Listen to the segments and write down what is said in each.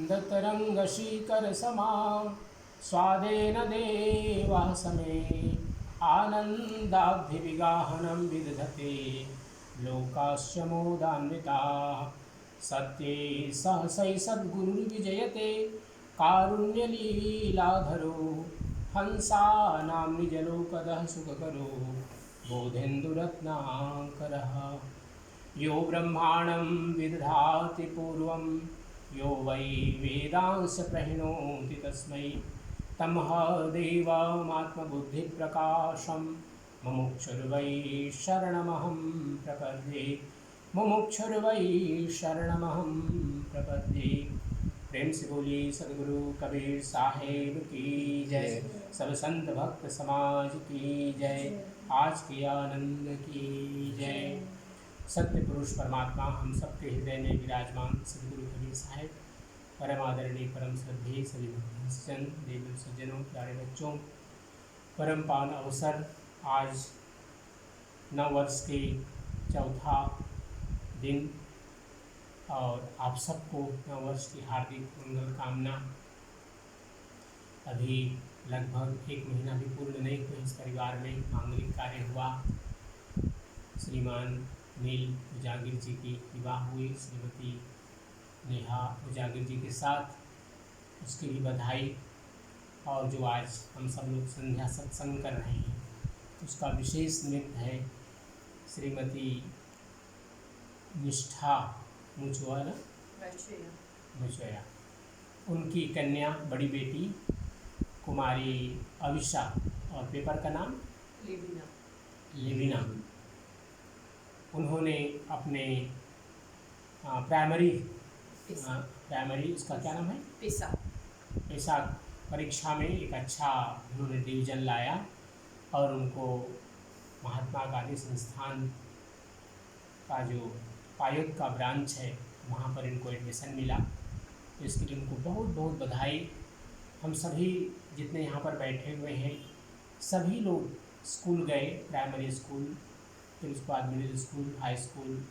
आनन्दतरङ्गशीकरसमा स्वादेन देवः समे आनन्दाब्धिविगाहनं विदधते लोकाश्च मोदान्विताः। सत्ये सहसै सद्गुरुर्विजयते कारुण्यलीलाधरो हंसानां निजलोकदः सुखकरो बोधेन्दुरत्नाकरः। यो ब्रह्माणं विदधाति पूर्वं यो वै वेदांस प्रणोति तस्मै तमः देवमात्मबुद्धिप्रकाशं मुमुक्षुर्वै शरणमहं प्रपद्ये मुमुक्षुर्वै शरणमहं प्रपद्ये। प्रेम से बोलिए सदगुरु कबीर साहेब की जय, सब संत भक्त समाज की जय, आज के आनंद की जय। सत्य पुरुष परमात्मा हम सबके हृदय में विराजमान सदगुरु कबीर साहेब परम आदरणीय परम श्रद्धेय सभी भक्तजन देवी सज्जनों प्यारे बच्चों, परम पावन अवसर आज नववर्ष के चौथा दिन और आप सबको नववर्ष की हार्दिक मंगल कामना। अभी लगभग 1 महीना भी पूर्ण नहीं हुआ इस परिवार में मांगलिक कार्य हुआ। श्रीमान नील उजागिर जी की विवाह हुई श्रीमती नेहा उजागिर जी के साथ, उसकी भी बधाई। और जो आज हम सब लोग संध्या सत्संग कर रहे हैं उसका विशेष निमित्त है श्रीमती निष्ठा मुचोया, उनकी कन्या बड़ी बेटी कुमारी अविशा और पेपर का नाम लेविना। उन्होंने अपने प्राइमरी इसका क्या नाम है पेशा परीक्षा में एक अच्छा उन्होंने डिवीज़न लाया और उनको महात्मा गांधी संस्थान का जो पायोग का ब्रांच है वहाँ पर इनको एडमिशन मिला। तो इसके लिए उनको बहुत बहुत बधाई। हम सभी जितने यहाँ पर बैठे हुए हैं सभी लोग स्कूल गए, प्राइमरी स्कूल, फिर उसके बाद मिडिल स्कूल, हाई स्कूल,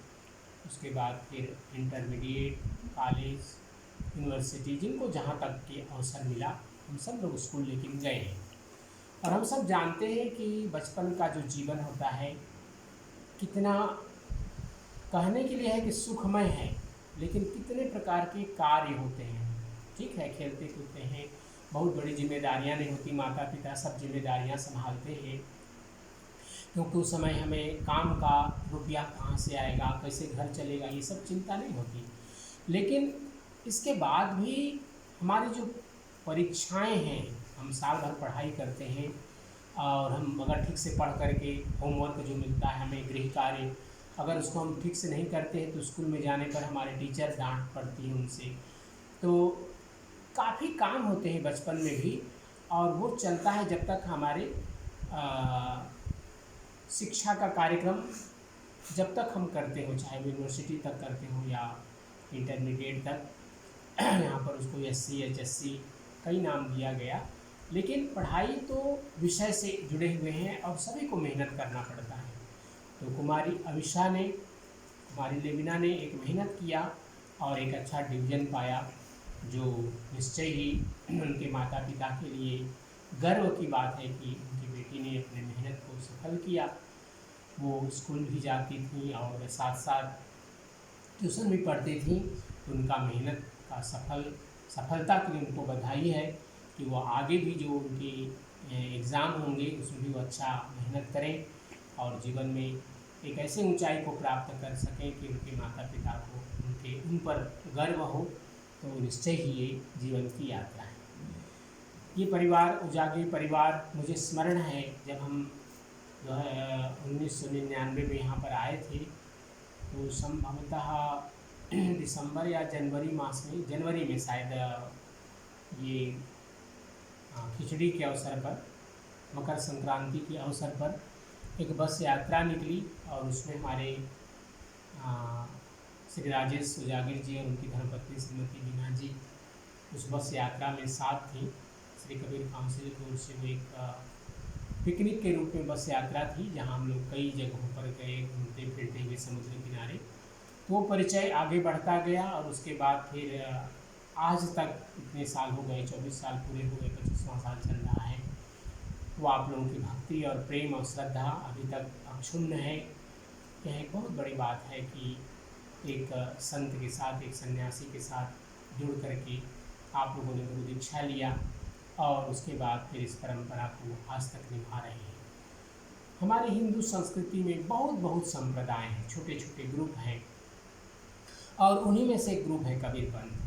उसके बाद फिर इंटरमीडिएट, कॉलेज, यूनिवर्सिटी, जिनको जहाँ तक के अवसर मिला हम सब लोग स्कूल लेकिन गए हैं। और हम सब जानते हैं कि बचपन का जो जीवन होता है कितना कहने के लिए है कि सुखमय है, लेकिन कितने प्रकार के कार्य होते हैं। ठीक है, खेलते कूदते हैं, बहुत बड़ी जिम्मेदारियां नहीं होती, माता पिता सब जिम्मेदारियां संभालते हैं, क्योंकि उस समय हमें काम का रुपया कहाँ से आएगा, कैसे घर चलेगा, ये सब चिंता नहीं होती। लेकिन इसके बाद भी हमारी जो परीक्षाएं हैं, हम साल भर पढ़ाई करते हैं और हम अगर ठीक से पढ़ करके होमवर्क जो मिलता है हमें गृह कार्य, अगर उसको हम ठीक से नहीं करते हैं तो स्कूल में जाने पर हमारे टीचर डांट पड़ती है उनसे। तो काफ़ी काम होते हैं बचपन में भी, और वो चलता है जब तक हमारे शिक्षा का कार्यक्रम जब तक हम करते हो, चाहे वो यूनिवर्सिटी तक करते हो या इंटरमीडिएट तक। यहाँ पर उसको SC HSC कई नाम दिया गया, लेकिन पढ़ाई तो विषय से जुड़े हुए हैं और सभी को मेहनत करना पड़ता है। तो कुमारी अविशा ने, कुमारी लेविना ने एक मेहनत किया और एक अच्छा डिवीज़न पाया, जो निश्चय ही उनके माता पिता के लिए गर्व की बात है कि उनकी बेटी ने अपने मेहनत को सफल किया। वो स्कूल भी जाती थी और साथ साथ ट्यूशन भी पढ़ती थी। तो उनका मेहनत का सफलता के लिए उनको बधाई है कि वो आगे भी जो उनके एग्ज़ाम होंगे उसमें भी वो अच्छा मेहनत करें और जीवन में एक ऐसे ऊंचाई को प्राप्त कर सकें कि उनके माता पिता को उन पर गर्व हो। तो निश्चय ही ये जीवन की यात्रा है। ये परिवार उजागिर परिवार मुझे स्मरण है जब हम 1999 में यहाँ पर आए थे, तो संभवतः दिसंबर या जनवरी में शायद ये खिचड़ी के अवसर पर, मकर संक्रांति के अवसर पर एक बस यात्रा निकली और उसमें हमारे श्री राजेश उजागिर जी और उनकी धर्मपत्नी श्रीमती बीना जी उस बस यात्रा में साथ थी। श्री कबीर काउंसिल की ओर से वो एक पिकनिक के रूप में बस यात्रा थी, जहां हम लोग कई जगहों पर गए, घूमते फिरते हुए समुद्र किनारे। तो वो परिचय आगे बढ़ता गया और उसके बाद फिर आज तक इतने साल हो गए, 24 साल पूरे हो गए, 25वां साल चल रहा है, वो आप लोगों की भक्ति और प्रेम और श्रद्धा अभी तक अक्षुण्ण है। यह एक बहुत बड़ी बात है कि एक संत के साथ, एक सन्यासी के साथ जुड़ करके आप लोगों ने गुरु दीक्षा लिया और उसके बाद फिर इस परंपरा को आज तक निभा रहे हैं। हमारे हिंदू संस्कृति में बहुत बहुत संप्रदाय हैं, छोटे छोटे ग्रुप हैं, और उन्हीं में से एक ग्रुप है कबीर पंथ।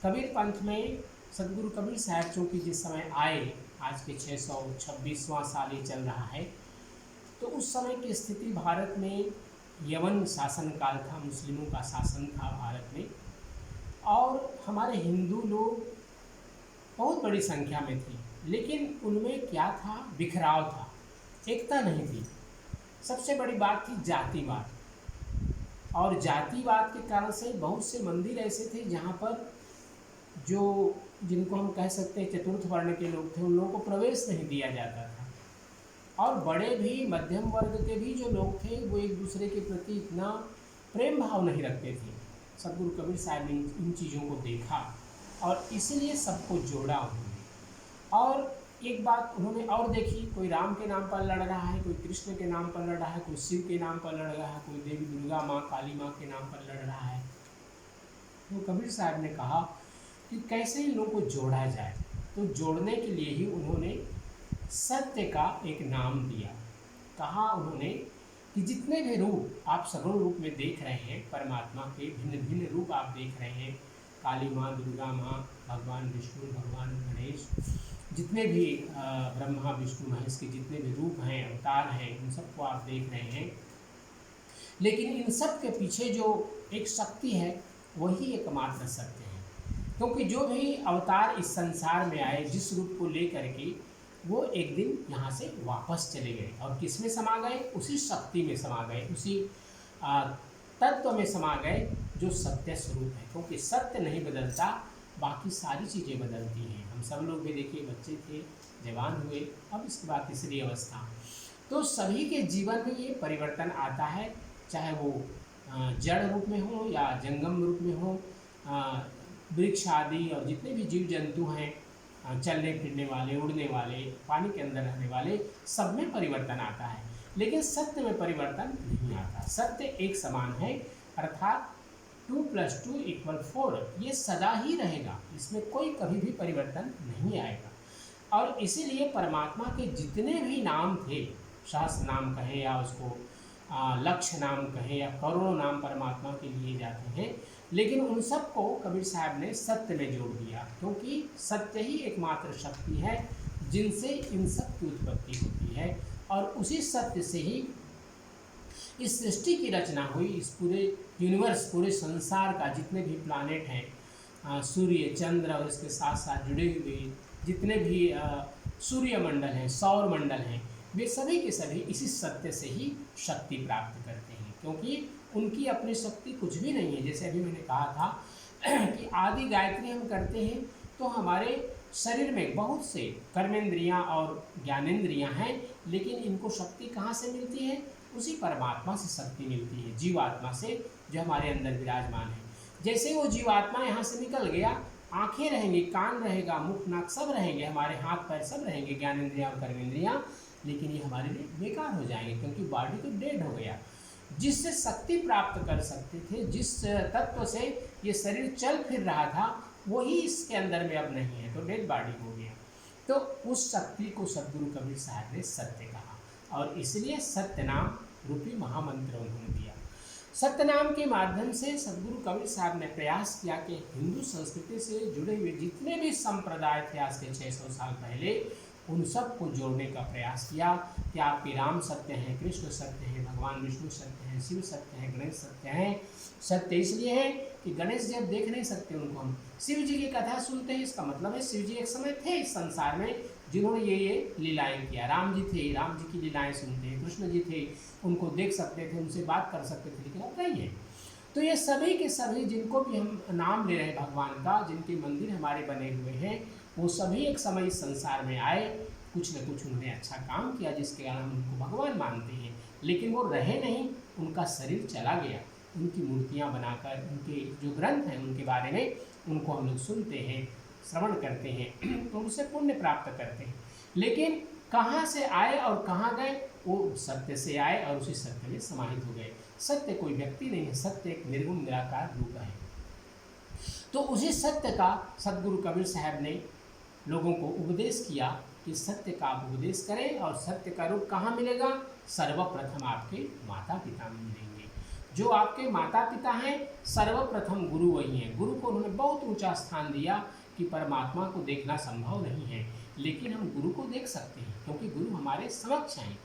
कबीर पंथ में सदगुरु कबीर साहब चूँकि जिस समय आए, आज के 626वां साल ही चल रहा है, तो उस समय की स्थिति भारत में यवन शासन काल था, मुस्लिमों का शासन था भारत में, और हमारे हिंदू लोग बहुत बड़ी संख्या में थे, लेकिन उनमें क्या था, बिखराव था, एकता नहीं थी। सबसे बड़ी बात थी जातिवाद, और जातिवाद के कारण से बहुत से मंदिर ऐसे थे जहाँ पर जो जिनको हम कह सकते हैं चतुर्थ वर्ण के लोग थे, उन लोगों को प्रवेश नहीं दिया जाता था, और बड़े भी मध्यम वर्ग के भी जो लोग थे वो एक दूसरे के प्रति इतना प्रेम भाव नहीं रखते थे। सदगुरु कबीर साहब ने इन चीज़ों को देखा और इसीलिए सबको जोड़ा उन्होंने। और एक बात उन्होंने और देखी, कोई राम के नाम पर लड़ रहा है, कोई कृष्ण के नाम पर लड़ रहा है, कोई शिव के नाम पर लड़ रहा है, कोई देवी दुर्गा माँ, काली माँ के नाम पर लड़ रहा है। तो कबीर साहब ने कहा कि कैसे इन लोगों को जोड़ा जाए। तो जोड़ने के लिए ही उन्होंने सत्य का एक नाम दिया। कहा उन्होंने कि जितने भी रूप आप सगुण रूप में देख रहे हैं, परमात्मा के भिन्न भिन्न रूप आप देख रहे हैं, काली माँ, दुर्गा माँ, भगवान विष्णु, भगवान गणेश, जितने भी ब्रह्मा विष्णु महेश के जितने भी रूप हैं, अवतार हैं, उन सबको आप देख रहे हैं, लेकिन इन सब के पीछे जो एक शक्ति है वही एकमात्र सत्य है। क्योंकि जो भी अवतार इस संसार में आए, जिस रूप को लेकर के, वो एक दिन यहाँ से वापस चले गए, और किस में समा गए, उसी शक्ति में समा गए, उसी तत्व में समा गए जो सत्य स्वरूप है। क्योंकि सत्य नहीं बदलता, बाकी सारी चीज़ें बदलती हैं। हम सब लोग भी देखिए, बच्चे थे, जवान हुए, अब इसके बाद तीसरी अवस्था, तो सभी के जीवन में ये परिवर्तन आता है, चाहे वो जड़ रूप में हो या जंगम रूप में हो, वृक्ष आदि और जितने भी जीव जंतु हैं, चलने फिरने वाले, उड़ने वाले, पानी के अंदर रहने वाले, सब में परिवर्तन आता है, लेकिन सत्य में परिवर्तन नहीं आता। सत्य एक समान है, अर्थात 2 + 2 = 4, ये सदा ही रहेगा, इसमें कोई कभी भी परिवर्तन नहीं आएगा। और इसीलिए परमात्मा के जितने भी नाम थे, शास्त्र नाम कहें या उसको लक्ष्य नाम कहें या करोड़ों नाम परमात्मा के लिए जाते हैं, लेकिन उन सबको कबीर साहब ने सत्य में जोड़ दिया, क्योंकि सत्य ही एकमात्र शक्ति है जिनसे इन सब की उत्पत्ति होती है, और उसी सत्य से ही इस सृष्टि की रचना हुई। इस पूरे यूनिवर्स, पूरे संसार का जितने भी प्लानेट हैं, सूर्य, चंद्र और इसके साथ साथ जुड़े हुए जितने भी सूर्यमंडल हैं, सौर मंडल हैं, वे सभी के सभी इसी सत्य से ही शक्ति प्राप्त करते हैं, क्योंकि उनकी अपनी शक्ति कुछ भी नहीं है। जैसे अभी मैंने कहा था कि आदि गायत्री हम करते हैं तो हमारे शरीर में बहुत से कर्मेंद्रियां और ज्ञानेंद्रियां हैं, लेकिन इनको शक्ति कहाँ से मिलती है? उसी परमात्मा से शक्ति मिलती है, जीवात्मा से, जो हमारे अंदर विराजमान है। जैसे वो जीवात्मा यहाँ से निकल गया, आँखें रहेंगी, कान रहेगा, मुख नाक सब रहेंगे, हमारे हाथ पैर सब रहेंगे, ज्ञानेंद्रियाँ और कर्मेंद्रियाँ, लेकिन ये हमारे लिए बेकार हो जाएंगे, क्योंकि बॉडी तो डेड हो गया। जिससे शक्ति प्राप्त कर सकते थे, जिस तत्व से ये शरीर चल फिर रहा था, वही इसके अंदर में अब नहीं है, तो डेड बॉडी हो गया। तो उस शक्ति को सदगुरु कबीर साहब ने सत्य कहा, और इसलिए सत्य नाम रूपी महामंत्र उन्होंने दिया। सत्य नाम के माध्यम से सदगुरु कबीर साहब ने प्रयास किया कि हिंदू संस्कृति से जुड़े हुए जितने भी संप्रदाय थे आज से 600 साल पहले, उन सब को जोड़ने का प्रयास किया कि आपके राम सत्य हैं, कृष्ण सत्य हैं, भगवान विष्णु सत्य हैं, शिव सत्य हैं, गणेश सत्य हैं। सत्य इसलिए है कि गणेश जी अब देख नहीं सकते उनको हम, शिव जी की कथा सुनते हैं, इसका मतलब है शिव जी एक समय थे इस संसार में जिन्होंने ये लीलाएं किया। राम जी थे, राम जी की लीलाएं सुनते हैं, कृष्ण जी थे, उनको देख सकते थे, उनसे बात कर सकते थे, लेकिन अब नहीं है। तो ये सभी के सभी जिनको भी हम नाम ले रहे हैं भगवान का, जिनके मंदिर हमारे बने हुए हैं, वो सभी एक समय इस संसार में आए, कुछ न कुछ उन्होंने अच्छा काम किया जिसके कारण हम उनको भगवान मानते हैं, लेकिन वो रहे नहीं, उनका शरीर चला गया। उनकी मूर्तियाँ बनाकर, उनके जो ग्रंथ हैं उनके बारे में उनको हम लोग सुनते हैं, श्रवण करते हैं तो उससे पुण्य प्राप्त करते हैं। लेकिन कहाँ से आए और कहाँ गए, वो सत्य से आए और उसी सत्य में समाहित हो गए। सत्य कोई व्यक्ति नहीं है, सत्य एक निर्गुण निराकार रूप है। तो उसी सत्य का सदगुरु कबीर साहब ने लोगों को उपदेश किया कि सत्य का आप उपदेश करें, और सत्य का रूप कहाँ मिलेगा? सर्वप्रथम आपके माता पिता में मिलेंगे। जो आपके माता पिता हैं, सर्वप्रथम गुरु वही हैं। गुरु को उन्होंने बहुत ऊंचा स्थान दिया कि परमात्मा को देखना संभव नहीं है, लेकिन हम गुरु को देख सकते हैं क्योंकि गुरु हमारे समक्ष हैं।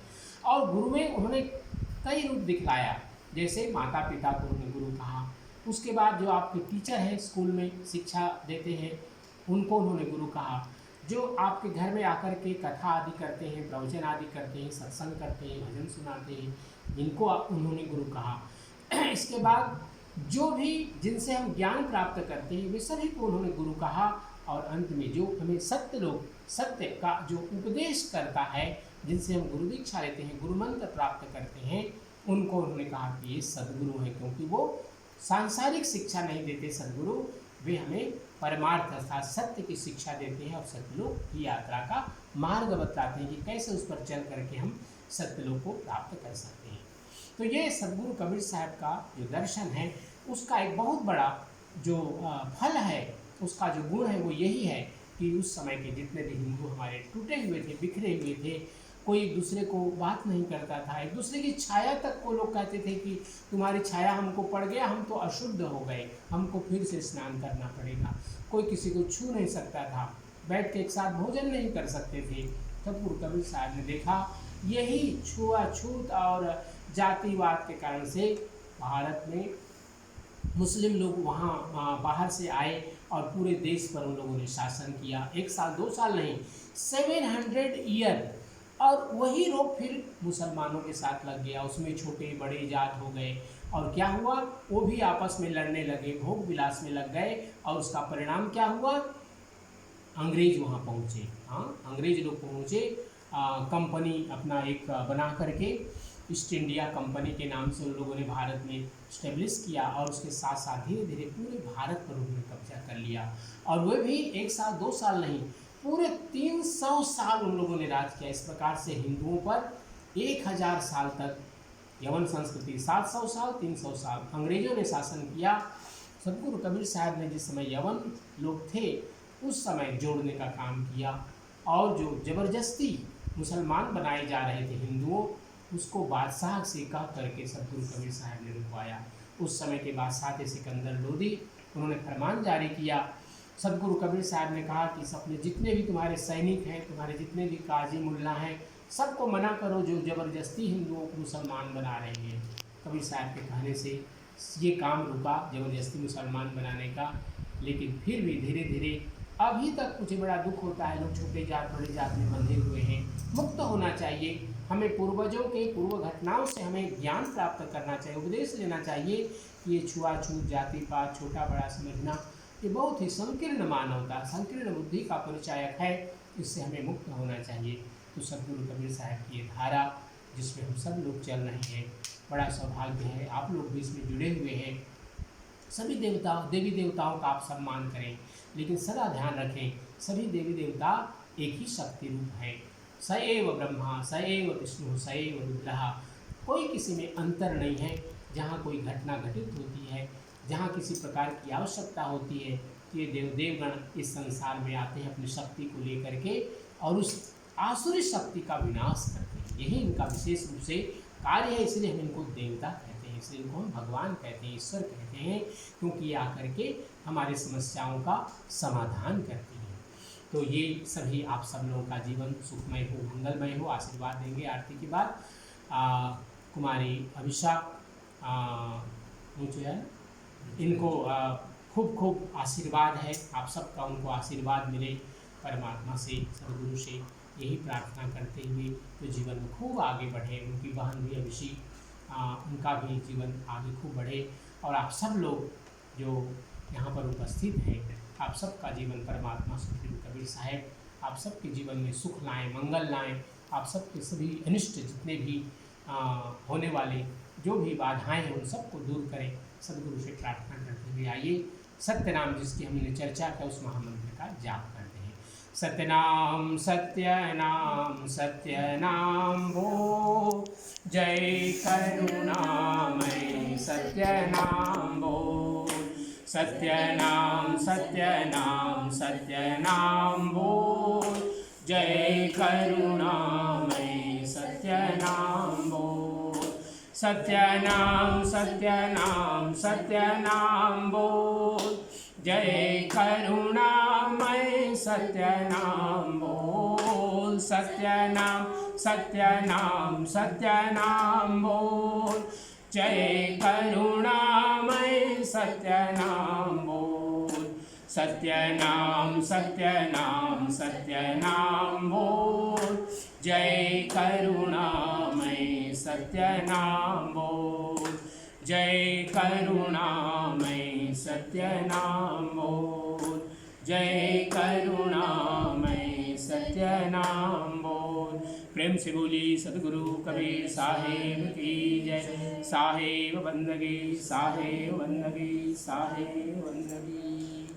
और गुरु में उन्होंने कई रूप दिखलाया, जैसे माता पिता को उन्होंने गुरु कहा। उसके बाद जो आपके टीचर हैं, स्कूल में शिक्षा देते हैं, उनको उन्होंने गुरु कहा। जो आपके घर में आकर के कथा आदि करते हैं, प्रवचन आदि करते हैं, सत्संग करते हैं, भजन सुनाते हैं, इनको उन्होंने गुरु कहा। इसके बाद जो भी जिनसे हम ज्ञान प्राप्त करते हैं, वे सभी को उन्होंने गुरु कहा। और अंत में जो हमें सत्य का जो उपदेश करता है, जिनसे हम गुरु दीक्षा लेते हैं, गुरु मंत्र प्राप्त करते हैं, उनको उन्होंने कहा कि ये सद्गुरु हैं, क्योंकि वो सांसारिक शिक्षा नहीं देते सद्गुरु, वे हमें परमार्थ अर्थात सत्य की शिक्षा देते हैं और सत्यलोक की यात्रा का मार्ग बताते हैं कि कैसे उस पर चल करके हम सत्यलोक को प्राप्त कर सकते हैं। तो ये सदगुरु कबीर साहब का जो दर्शन है, उसका एक बहुत बड़ा जो फल है, उसका जो गुण है वो यही है कि उस समय के जितने भी हिंदू हमारे टूटे हुए थे, बिखरे हुए थे, कोई एक दूसरे को बात नहीं करता था। एक दूसरे की छाया तक को लोग कहते थे कि तुम्हारी छाया हमको पड़ गया, हम तो अशुद्ध हो गए, हमको फिर से स्नान करना पड़ेगा। कोई किसी को छू नहीं सकता था, बैठ के एक साथ भोजन नहीं कर सकते थे। सदगुरु कबीर साहब ने देखा यही छुआछूत और जातिवाद के कारण से भारत में मुस्लिम लोग वहाँ बाहर से आए और पूरे देश पर उन लोगों ने शासन किया। 1 साल 2 साल नहीं, 700 ईयर। और वही रोग फिर मुसलमानों के साथ लग गया, उसमें छोटे बड़े जात हो गए, और क्या हुआ, वो भी आपस में लड़ने लगे, भोग विलास में लग गए, और उसका परिणाम क्या हुआ, अंग्रेज वहाँ पहुँचे। हाँ, अंग्रेज लोग पहुँचे, कंपनी अपना एक बना करके ईस्ट इंडिया कंपनी के नाम से उन लोगों ने भारत में इस्टेब्लिश किया, और उसके साथ साथ धीरे धीरे पूरे भारत पर उन्होंने कब्जा कर लिया। और वह भी 1 साल 2 साल नहीं, पूरे 300 साल उन लोगों ने राज किया। इस प्रकार से हिंदुओं पर 1000 साल तक, यवन संस्कृति 700 साल, 300 साल अंग्रेजों ने शासन किया। सदगुरु कबीर साहब ने जिस समय यवन लोग थे उस समय जोड़ने का काम किया, और जो ज़बरदस्ती मुसलमान बनाए जा रहे थे हिंदुओं, उसको बादशाह से कह करके सदगुरु कबीर साहब ने रुकवाया। उस समय के बादशाह थे सिकंदर लोदी, उन्होंने फरमान जारी किया। सदगुरु कबीर साहब ने कहा कि अपने जितने भी तुम्हारे सैनिक हैं, तुम्हारे जितने भी काजी मुल्ला हैं, सबको मना करो जो ज़बरदस्ती हिंदुओं को मुसलमान बना रहे हैं। कबीर साहब के कहने से ये काम रुका, ज़बरदस्ती मुसलमान बनाने का। लेकिन फिर भी धीरे धीरे अभी तक मुझे बड़ा दुख होता है, लोग छोटे जात बड़े जात में बंधे हुए हैं। मुक्त होना चाहिए, हमें पूर्वजों के पूर्व घटनाओं से हमें ज्ञान प्राप्त करना चाहिए, उपदेश लेना चाहिए कि ये छुआछूत, जाति पात, छोटा बड़ा समझना, ये बहुत ही संकीर्ण मानवता, संकीर्ण बुद्धि का परिचायक है, इससे हमें मुक्त होना चाहिए। तो सदगुरु कबीर साहब की ये धारा जिसमें हम सब लोग चल रहे हैं, बड़ा सौभाग्य है, आप लोग भी इसमें जुड़े हुए हैं। सभी देवी देवताओं का आप सम्मान करें, लेकिन सदा ध्यान रखें सभी देवी देवता एक ही शक्ति रूप है। स एव ब्रह्मा स एव विष्णु स एव रुद्रः, कोई किसी में अंतर नहीं है। जहाँ कोई घटना घटित होती है, जहाँ किसी प्रकार की आवश्यकता होती है, तो ये देवगण इस संसार में आते हैं अपनी शक्ति को लेकर के, और उस आसुरी शक्ति का विनाश करते हैं। यही इनका विशेष रूप से कार्य है, इसलिए हम इनको देवता कहते हैं, इसलिए इनको हम भगवान कहते हैं, ईश्वर कहते हैं, क्योंकि ये आकर के हमारी समस्याओं का समाधान करते हैं। तो ये सभी आप सब लोगों का जीवन सुखमय हो, मंगलमय हो, आशीर्वाद देंगे। आरती के बाद कुमारी अभिषेक जो है, इनको खूब खूब आशीर्वाद है, आप सबका उनको आशीर्वाद मिले परमात्मा से, सदगुरु से, यही प्रार्थना करते हुए तो जीवन में खूब आगे बढ़े। उनकी बहन भी अभिषेक, उनका भी जीवन आगे खूब बढ़े, और आप सब लोग जो यहाँ पर उपस्थित हैं, आप सबका जीवन परमात्मा सदगुरु कबीर साहब आप सबके जीवन में सुख लाएं, मंगल लाएं, आप सबके सभी अनिष्ट जितने भी होने वाले जो भी बाधाएं हैं उन सबको दूर करें। सदगुरु से प्रार्थना करते हुए आइए सत्यनाम जिसकी हमने चर्चा की उस महामंत्र का जाप करते हैं। सत्यनाम सत्यनाम सत्यनाम भो, जय करुणामय सत्यनाम भो। सत्यनाम सत्यनाम सत्यनाम भो, जय करुणामय सत्यनाम भो। सत्यनाम सत्यनाम सत्यनाम बोल, जय करुणामय सत्यनाम बोल। सत्यनाम सत्यनाम सत्यनाम बोल, जय करुणामय सत्यनाम बोल। सत्यनाम सत्यनाम सत्यनाम बोल, जय करुणामय सत्यनाम बोल। जय करुणामय सत्यनाम बोल, जय करुणामय सत्यनाम बोल। प्रेम से बोली सदगुरु कबीर साहेब की जय। साहेब बंदगी, साहेब बंदगी, साहेब बंदगी।